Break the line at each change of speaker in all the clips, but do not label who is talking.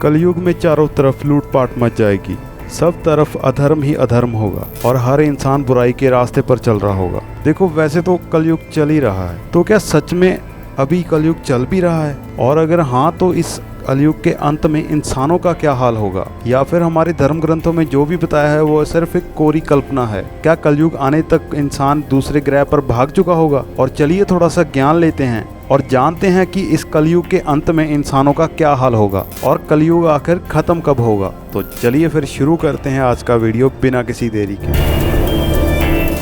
कलयुग में चारों तरफ लूटपाट मच जाएगी, सब तरफ अधर्म ही अधर्म होगा और हर इंसान बुराई के रास्ते पर चल रहा होगा। देखो वैसे तो कलयुग चल ही रहा है, तो क्या सच में अभी कलयुग चल भी रहा है? और अगर हाँ तो इस कलयुग के अंत में इंसानों का क्या हाल होगा? या फिर हमारे धर्म ग्रंथों में जो भी बताया है वो सिर्फ एक कोरी कल्पना है? क्या कलयुग आने तक इंसान दूसरे ग्रह पर भाग चुका होगा? और चलिए थोड़ा सा ज्ञान लेते हैं और जानते हैं कि इस कलयुग के अंत में इंसानों का क्या हाल होगा और कलयुग आखिर खत्म कब होगा। तो चलिए फिर शुरू करते हैं आज का वीडियो बिना किसी देरी के।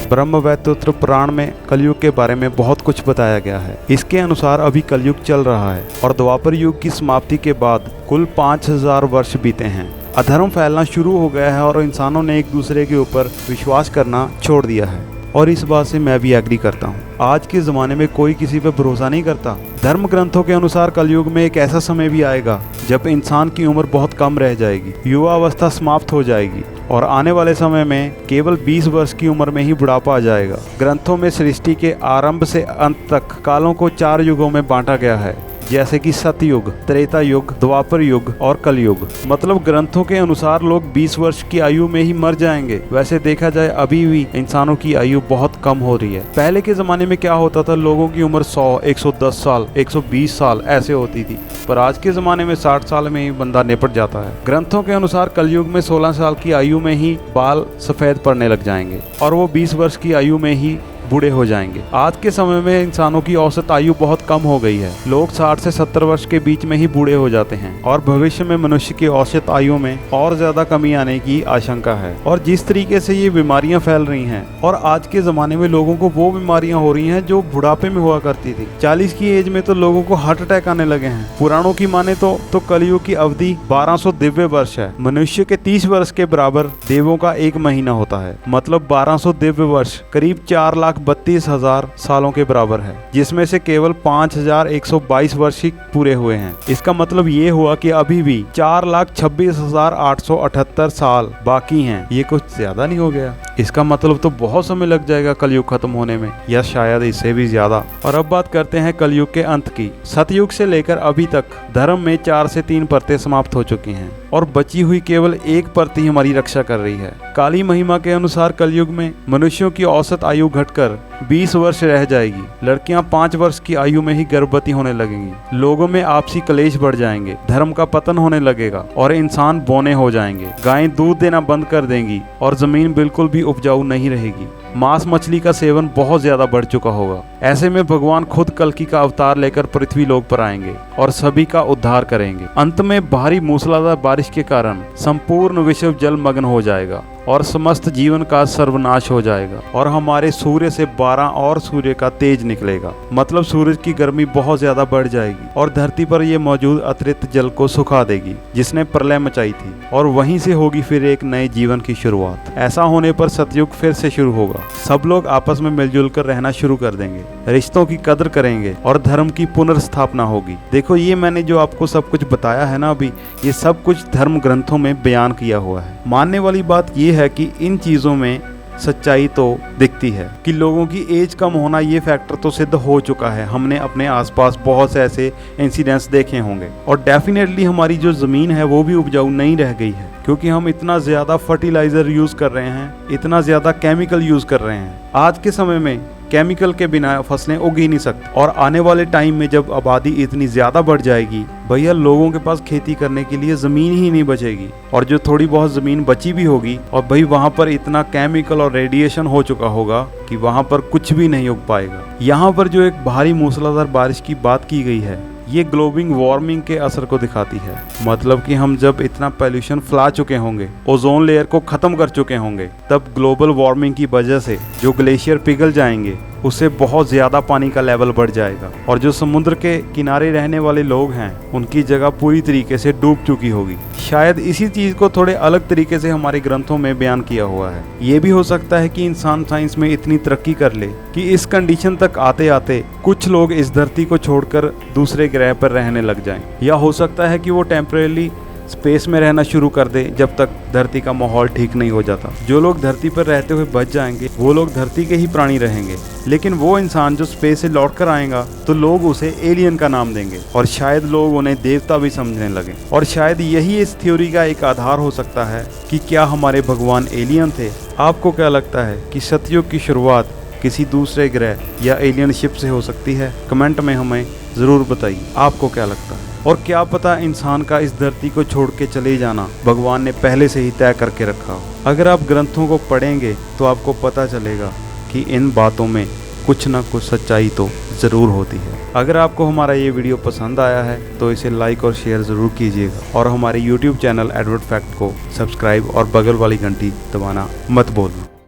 ब्रह्मवैवर्त पुराण में कलयुग के बारे में बहुत कुछ बताया गया है। इसके अनुसार अभी कलयुग चल रहा है और द्वापर युग की समाप्ति के बाद कुल 5000 वर्ष बीते हैं। अधर्म फैलना शुरू हो गया है और इंसानों ने एक दूसरे के ऊपर विश्वास करना छोड़ दिया है और इस बात से मैं भी एग्री करता हूँ। आज के ज़माने में कोई किसी पे भरोसा नहीं करता। धर्म ग्रंथों के अनुसार कलयुग में एक ऐसा समय भी आएगा जब इंसान की उम्र बहुत कम रह जाएगी, युवा अवस्था समाप्त हो जाएगी और आने वाले समय में केवल 20 वर्ष की उम्र में ही बुढ़ापा आ जाएगा। ग्रंथों में सृष्टि के आरंभ से अंत तक कालों को 4 युगों में बांटा गया है, जैसे कि सतयुग, त्रेता युग, द्वापर युग और कलयुग। मतलब ग्रंथों के अनुसार लोग 20 वर्ष की आयु में ही मर जाएंगे। वैसे देखा जाए अभी भी इंसानों की आयु बहुत कम हो रही है। पहले के जमाने में क्या होता था, लोगों की उम्र 100, 110 साल, 120 साल ऐसे होती थी, पर आज के जमाने में 60 साल में ही बंदा निपट जाता है। ग्रंथों के अनुसार कलयुग में 16 साल की आयु में ही बाल सफेद पड़ने लग जाएंगे और वो 20 वर्ष की आयु में ही बूढ़े हो जाएंगे। आज के समय में इंसानों की औसत आयु बहुत कम हो गई है। लोग 60 से 70 वर्ष के बीच में ही बूढ़े हो जाते हैं और भविष्य में मनुष्य की औसत आयु में और ज्यादा कमी आने की आशंका है। और जिस तरीके से ये बीमारियां फैल रही हैं और आज के जमाने में लोगों को वो बीमारियां हो रही हैं जो बुढ़ापे में हुआ करती थी। 40 की एज में तो लोगों को हार्ट अटैक आने लगे हैं। पुराणों की माने तो कलयुग की अवधि 1200 दिव्य वर्ष है। मनुष्य के 30 वर्ष के बराबर देवों का 1 महीना होता है। मतलब 1200 दिव्य वर्ष करीब 4,32,000 सालों के बराबर है, जिसमें से केवल 5,122 वर्ष ही पूरे हुए हैं। इसका मतलब ये हुआ कि अभी भी 4,26,878 साल बाकी हैं। ये कुछ ज्यादा नहीं हो गया? इसका मतलब तो बहुत समय लग जाएगा कलयुग खत्म होने में, या शायद इससे भी ज्यादा। और अब बात करते हैं कलयुग के अंत की। सतयुग से लेकर अभी तक धर्म में 4 से 3 परतें समाप्त हो चुकी हैं और बची हुई केवल 1 परत ही हमारी रक्षा कर रही है। काली महिमा के अनुसार कलयुग में मनुष्यों की औसत आयु घटकर 20 वर्ष रह जाएगी। लड़कियां 5 वर्ष की आयु में ही गर्भवती होने लगेंगी। लोगों में आपसी कलेश बढ़ जाएंगे, धर्म का पतन होने लगेगा और इंसान बौने हो जाएंगे। गायें दूध देना बंद कर देंगी और जमीन बिल्कुल भी उपजाऊ नहीं रहेगी। मांस मछली का सेवन बहुत ज्यादा बढ़ चुका होगा। ऐसे में भगवान खुद कल्कि का अवतार लेकर पृथ्वी लोक पर आएंगे और सभी का उद्धार करेंगे। अंत में भारी मूसलाधार बारिश के कारण संपूर्ण विश्व जलमग्न हो जाएगा और समस्त जीवन का सर्वनाश हो जाएगा और हमारे सूर्य से 12 और सूर्य का तेज निकलेगा। मतलब सूरज की गर्मी बहुत ज्यादा बढ़ जाएगी और धरती पर ये मौजूद अतिरिक्त जल को सुखा देगी जिसने प्रलय मचाई थी और वहीं से होगी फिर एक नए जीवन की शुरुआत। ऐसा होने पर सतयुग फिर से शुरू होगा। सब लोग आपस में मिलजुल कर रहना शुरू कर देंगे, रिश्तों की कदर करेंगे और धर्म की पुनर्स्थापना होगी। देखो ये मैंने जो आपको सब कुछ बताया है ना अभी, ये सब कुछ धर्म ग्रंथों में बयान किया हुआ है। मानने वाली बात ये है कि इन चीजों में सच्चाई तो दिखती है कि लोगों की एज कम होना ये फैक्टर तो सिद्ध हो चुका है। हमने अपने आसपास बहुत से ऐसे इंसिडेंट्स देखे होंगे और डेफिनेटली हमारी जो ज़मीन है वो भी उपजाऊ नहीं रह गई है क्योंकि हम इतना ज़्यादा फर्टिलाइज़र यूज़ कर रहे हैं, इतना ज़्यादा केमिकल यूज़ कर रहे हैं। आज के समय में केमिकल के बिना फसलें उग ही नहीं सकती और आने वाले टाइम में जब आबादी इतनी ज़्यादा बढ़ जाएगी, भैया लोगों के पास खेती करने के लिए ज़मीन ही नहीं बचेगी और जो थोड़ी बहुत ज़मीन बची भी होगी और भाई वहाँ पर इतना केमिकल और रेडिएशन हो चुका होगा कि वहाँ पर कुछ भी नहीं उग पाएगा। यहाँ पर जो एक भारी मूसलाधार बारिश की बात की गई है ये ग्लोबल वार्मिंग के असर को दिखाती है। मतलब कि हम जब इतना पॉल्यूशन फैला चुके होंगे, ओजोन लेयर को खत्म कर चुके होंगे, तब ग्लोबल वार्मिंग की वजह से जो ग्लेशियर पिघल जाएंगे उससे बहुत ज़्यादा पानी का लेवल बढ़ जाएगा और जो समुद्र के किनारे रहने वाले लोग हैं उनकी जगह पूरी तरीके से डूब चुकी होगी। शायद इसी चीज़ को थोड़े अलग तरीके से हमारे ग्रंथों में बयान किया हुआ है। ये भी हो सकता है कि इंसान साइंस में इतनी तरक्की कर ले कि इस कंडीशन तक आते आते कुछ लोग इस धरती को छोड़कर दूसरे ग्रह पर रहने लग जाएं, या हो सकता है कि वो टेम्परेली स्पेस में रहना शुरू कर दे जब तक धरती का माहौल ठीक नहीं हो जाता। जो लोग धरती पर रहते हुए बच जाएंगे वो लोग धरती के ही प्राणी रहेंगे, लेकिन वो इंसान जो स्पेस से लौट कर आएगा तो लोग उसे एलियन का नाम देंगे और शायद लोग उन्हें देवता भी समझने लगे। और शायद यही इस थ्योरी का एक आधार हो सकता है कि क्या हमारे भगवान एलियन थे। आपको क्या लगता है कि सतयुग की शुरुआत किसी दूसरे ग्रह या एलियन शिप से हो सकती है? कमेंट में हमें ज़रूर बताइए आपको क्या लगता है। और क्या पता इंसान का इस धरती को छोड़ के चले जाना भगवान ने पहले से ही तय करके रखा हो। अगर आप ग्रंथों को पढ़ेंगे तो आपको पता चलेगा कि इन बातों में कुछ ना कुछ सच्चाई तो ज़रूर होती है। अगर आपको हमारा ये वीडियो पसंद आया है तो इसे लाइक और शेयर ज़रूर कीजिएगा और हमारे YouTube चैनल एडवर्ड फैक्ट को सब्सक्राइब और बगल वाली घंटी दबाना मत भूलना।